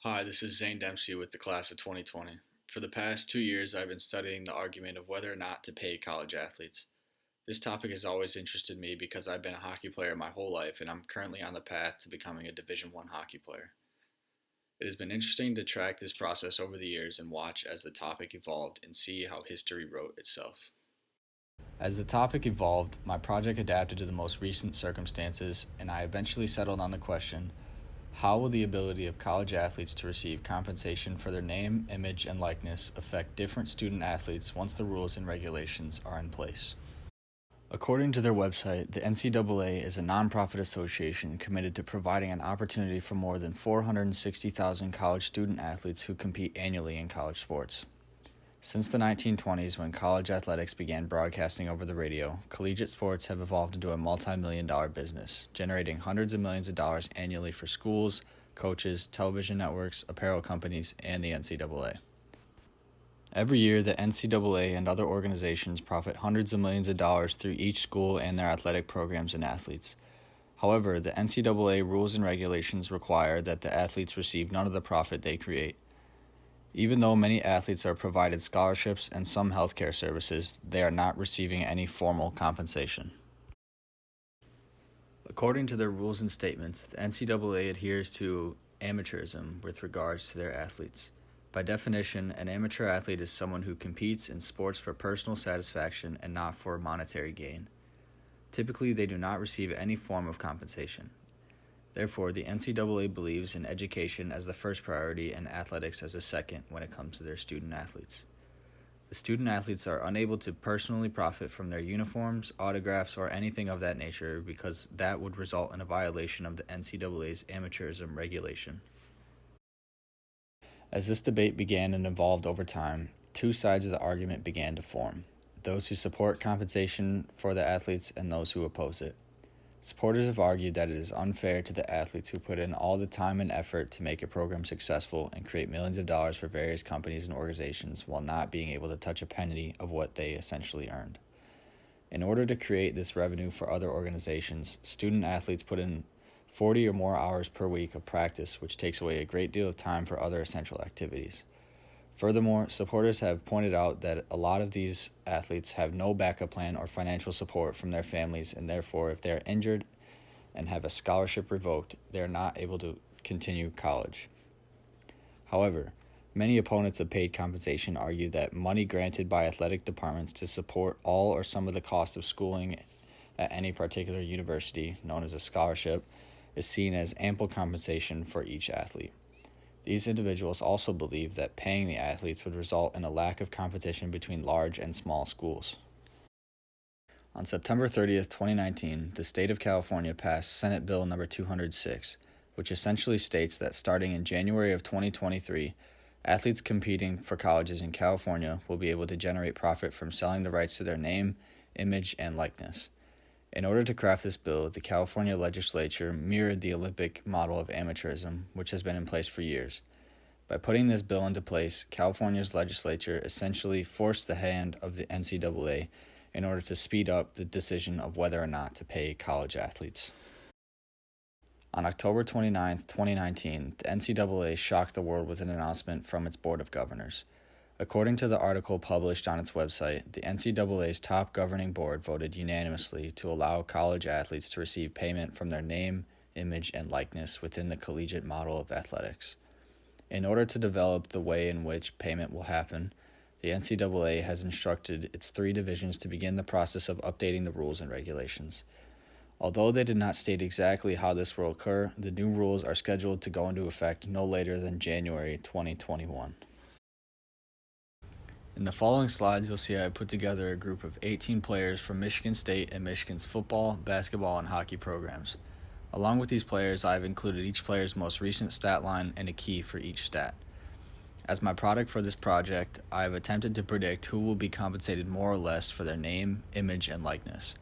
Hi, this is Zane Demsey with the class of 2020. For the past 2 years, I've been studying the argument of whether or not to pay college athletes. This topic has always interested me because I've been a hockey player my whole life and I'm currently on the path to becoming a Division I hockey player. It has been interesting to track this process over the years and watch as the topic evolved and see how history wrote itself. As the topic evolved, my project adapted to the most recent circumstances, and I eventually settled on the question: how will the ability of college athletes to receive compensation for their name, image, and likeness affect different student athletes once the rules and regulations are in place? According to their website, the NCAA is a nonprofit association committed to providing an opportunity for more than 460,000 college student athletes who compete annually in college sports. Since the 1920s, when college athletics began broadcasting over the radio, collegiate sports have evolved into a multi-million-dollar business, generating hundreds of millions of dollars annually for schools, coaches, television networks, apparel companies, and the NCAA. Every year, the NCAA and other organizations profit hundreds of millions of dollars through each school and their athletic programs and athletes. However, the NCAA rules and regulations require that the athletes receive none of the profit they create. Even though many athletes are provided scholarships and some healthcare services, they are not receiving any formal compensation. According to their rules and statements, the NCAA adheres to amateurism with regards to their athletes. By definition, an amateur athlete is someone who competes in sports for personal satisfaction and not for monetary gain. Typically, they do not receive any form of compensation. Therefore, the NCAA believes in education as the first priority and athletics as a second when it comes to their student athletes. The student athletes are unable to personally profit from their uniforms, autographs, or anything of that nature because that would result in a violation of the NCAA's amateurism regulation. As this debate began and evolved over time, two sides of the argument began to form: those who support compensation for the athletes and those who oppose it. Supporters have argued that it is unfair to the athletes who put in all the time and effort to make a program successful and create millions of dollars for various companies and organizations while not being able to touch a penny of what they essentially earned. In order to create this revenue for other organizations, student athletes put in 40 or more hours per week of practice, which takes away a great deal of time for other essential activities. Furthermore, supporters have pointed out that a lot of these athletes have no backup plan or financial support from their families, and therefore, if they are injured and have a scholarship revoked, they are not able to continue college. However, many opponents of paid compensation argue that money granted by athletic departments to support all or some of the cost of schooling at any particular university, known as a scholarship, is seen as ample compensation for each athlete. These individuals also believe that paying the athletes would result in a lack of competition between large and small schools. On September 30th, 2019, the state of California passed Senate Bill number 206, which essentially states that starting in January of 2023, athletes competing for colleges in California will be able to generate profit from selling the rights to their name, image, and likeness. In order to craft this bill, the California legislature mirrored the Olympic model of amateurism, which has been in place for years. By putting this bill into place, California's legislature essentially forced the hand of the NCAA in order to speed up the decision of whether or not to pay college athletes. On October 29, 2019, the NCAA shocked the world with an announcement from its Board of Governors. According to the article published on its website, the NCAA's top governing board voted unanimously to allow college athletes to receive payment from their name, image, and likeness within the collegiate model of athletics. In order to develop the way in which payment will happen, the NCAA has instructed its three divisions to begin the process of updating the rules and regulations. Although they did not state exactly how this will occur, the new rules are scheduled to go into effect no later than January 2021. In the following slides, you'll see I put together a group of 18 players from Michigan State and Michigan's football, basketball, and hockey programs. Along with these players, I have included each player's most recent stat line and a key for each stat. As my product for this project, I have attempted to predict who will be compensated more or less for their name, image, and likeness.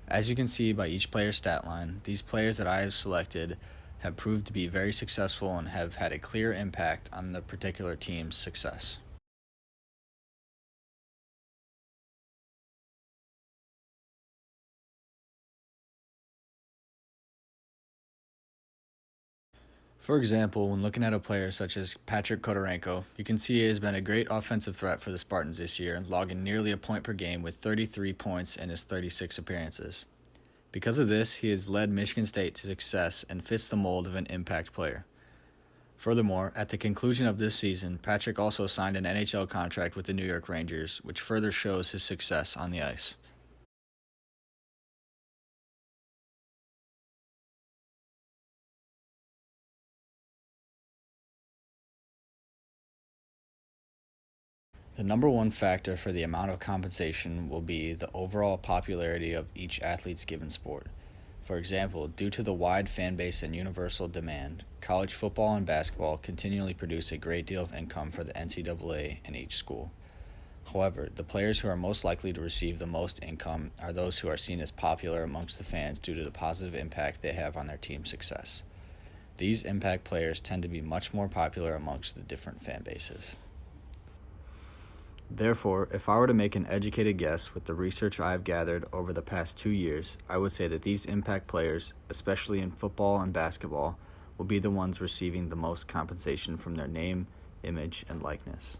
As you can see by each player's stat line, these players that I have selected have proved to be very successful and have had a clear impact on the particular team's success. For example, when looking at a player such as Patrick Kodorenko, you can see he has been a great offensive threat for the Spartans this year, logging nearly a point per game with 33 points in his 36 appearances. Because of this, he has led Michigan State to success and fits the mold of an impact player. Furthermore, at the conclusion of this season, Patrick also signed an NHL contract with the New York Rangers, which further shows his success on the ice. The number one factor for the amount of compensation will be the overall popularity of each athlete's given sport. For example, due to the wide fan base and universal demand, college football and basketball continually produce a great deal of income for the NCAA and each school. However, the players who are most likely to receive the most income are those who are seen as popular amongst the fans due to the positive impact they have on their team's success. These impact players tend to be much more popular amongst the different fan bases. Therefore, if I were to make an educated guess with the research I have gathered over the past 2 years, I would say that these impact players, especially in football and basketball, will be the ones receiving the most compensation from their name, image, and likeness.